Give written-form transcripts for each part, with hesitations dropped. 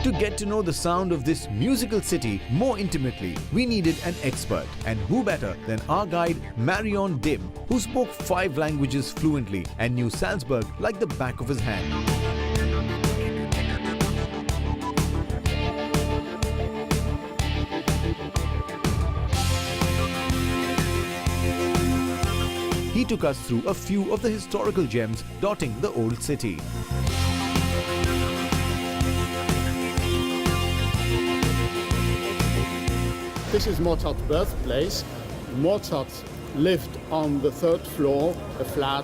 To get to know the sound of this musical city more intimately, we needed an expert. And who better than our guide Marion Dim, who spoke 5 languages fluently and knew Salzburg like the back of his hand. He took us through a few of the historical gems dotting the old city. This is Mozart's birthplace. Mozart lived on the 3rd floor, a flat,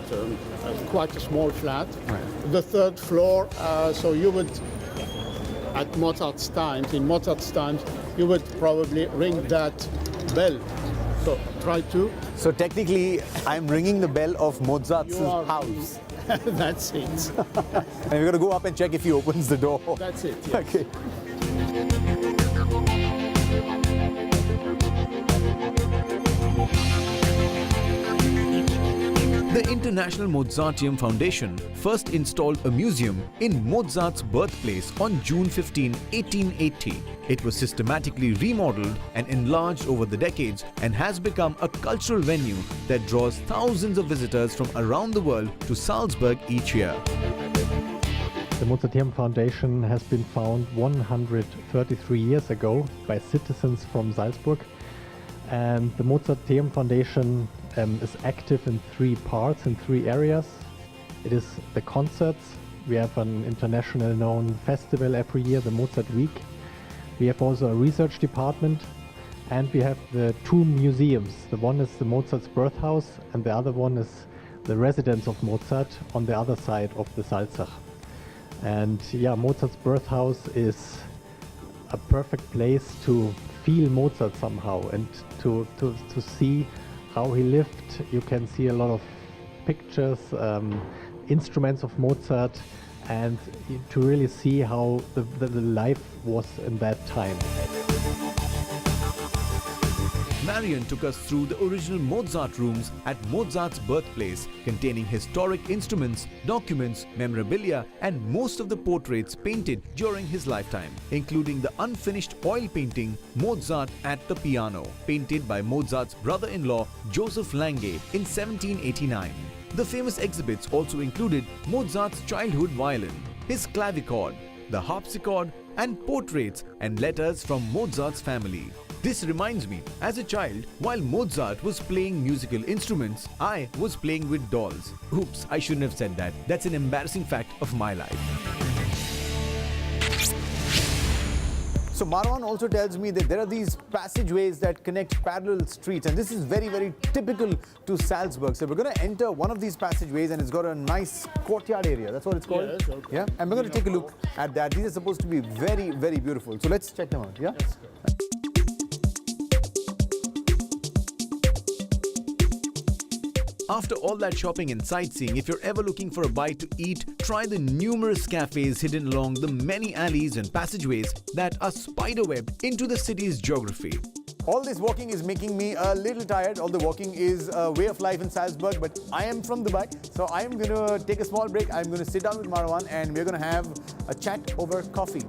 quite a small flat. Right. The 3rd floor, so you would, at Mozart's times, in Mozart's times, you would probably ring that bell. So try to. So technically, I'm ringing the bell of Mozart's house. That's it. And we're going to go up and check if he opens the door. That's it, yes. Okay. The International Mozarteum Foundation first installed a museum in Mozart's birthplace on June 15, 1880. It was systematically remodeled and enlarged over the decades and has become a cultural venue that draws thousands of visitors from around the world to Salzburg each year. The Mozarteum Foundation has been founded 133 years ago by citizens from Salzburg, and the Mozarteum Foundation is active in 3 parts, in 3 areas. It is the concerts. We have an international known festival every year, the Mozart Week. We have also a research department, and we have the 2 museums. The one is the Mozart's birth house, and the other one is the residence of Mozart on the other side of the Salzach. And yeah, Mozart's birth house is a perfect place to feel Mozart somehow and to see how he lived. You can see a lot of pictures, instruments of Mozart, and to really see how the life was in that time. Marion took us through the original Mozart rooms at Mozart's birthplace, containing historic instruments, documents, memorabilia, and most of the portraits painted during his lifetime, including the unfinished oil painting Mozart at the Piano, painted by Mozart's brother-in-law Joseph Lange in 1789. The famous exhibits also included Mozart's childhood violin, his clavichord, the harpsichord, and portraits and letters from Mozart's family. This reminds me, as a child, while Mozart was playing musical instruments, I was playing with dolls. Oops, I shouldn't have said that. That's an embarrassing fact of my life. So Marwan also tells me that there are these passageways that connect parallel streets, and this is very, very typical to Salzburg. So we're going to enter one of these passageways, and it's got a nice courtyard area. That's what it's called? Yes, okay. Yeah? And we're going to take a look at that. These are supposed to be very, very beautiful. So let's check them out. Yeah? Yes. After all that shopping and sightseeing, if you're ever looking for a bite to eat, try the numerous cafes hidden along the many alleys and passageways that are spiderwebbed into the city's geography. All this walking is making me a little tired, although walking is a way of life in Salzburg, but I am from Dubai, so I'm going to take a small break. I'm going to sit down with Marwan and we're going to have a chat over coffee.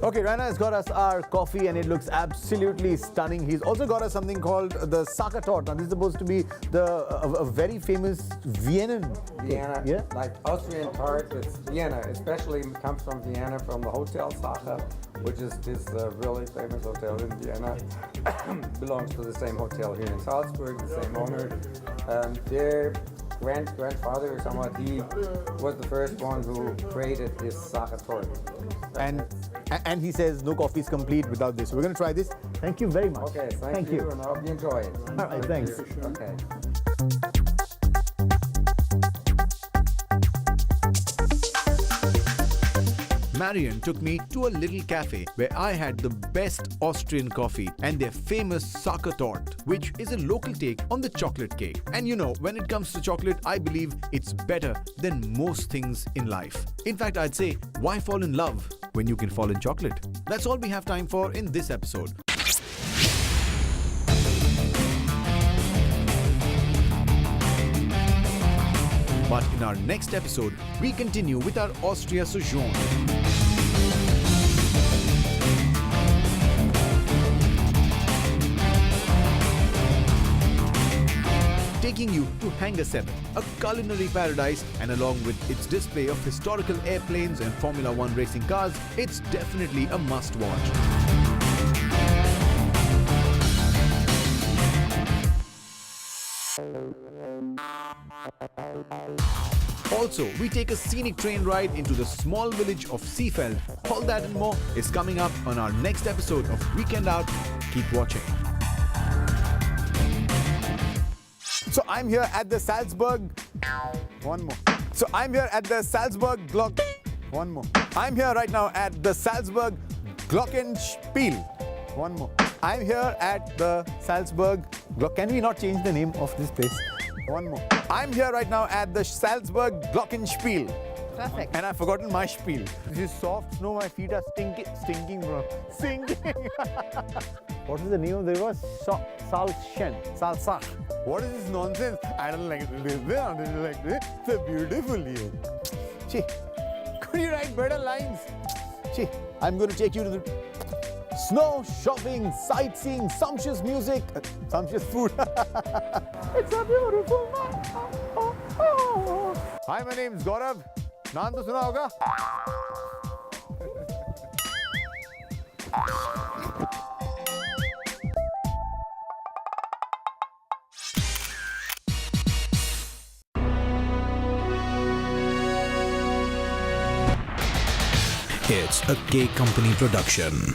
Okay, Raina has got us our coffee and it looks absolutely stunning. He's also got us something called the Sachertorte. Now, this is supposed to be a very famous Vienna. Yeah? Like Austrian tart, it's Vienna. Especially comes from Vienna, from the Hotel Sacher, which is this really famous hotel in Vienna. Belongs to the same hotel here in Salzburg, the same owner. Their grandfather or someone, he was the first one who created this Sachertorte. And he says no coffee is complete without this. So we're going to try this. Thank you very much. Okay, thank you, and I hope you enjoy it. All right, thanks. Okay. Marion took me to a little cafe where I had the best Austrian coffee and their famous Sachertorte, which is a local take on the chocolate cake. And you know, when it comes to chocolate, I believe it's better than most things in life. In fact, I'd say, why fall in love when you can fall in chocolate? That's all we have time for in this episode. But in our next episode, we continue with our Austria sojourn. Taking you to Hangar 7, a culinary paradise, and along with its display of historical airplanes and Formula One racing cars, it's definitely a must-watch. Also, we take a scenic train ride into the small village of Seefeld. All that and more is coming up on our next episode of Weekend Out. Keep watching. So I'm here at the Salzburg. One more. So I'm here at the Salzburg Glock. One more. I'm here right now at the Salzburg Glockenspiel. One more. I'm here at the Salzburg Glock. Can we not change the name of this place? One more. I'm here right now at the Salzburg Glockenspiel. Perfect. And I've forgotten my spiel. This is soft snow. My feet are stinking, bro. Stinking. What is the name of the river? Salzach. What is this nonsense? I don't like this. I don't like this. It's a beautiful year. Gee, could you write better lines? Gee, I'm going to take you to the snow, shopping, sightseeing, sumptuous music, sumptuous food. It's a beautiful night. Hi, my name is Gaurav. नाम तो सुना होगा? It's a K Company production.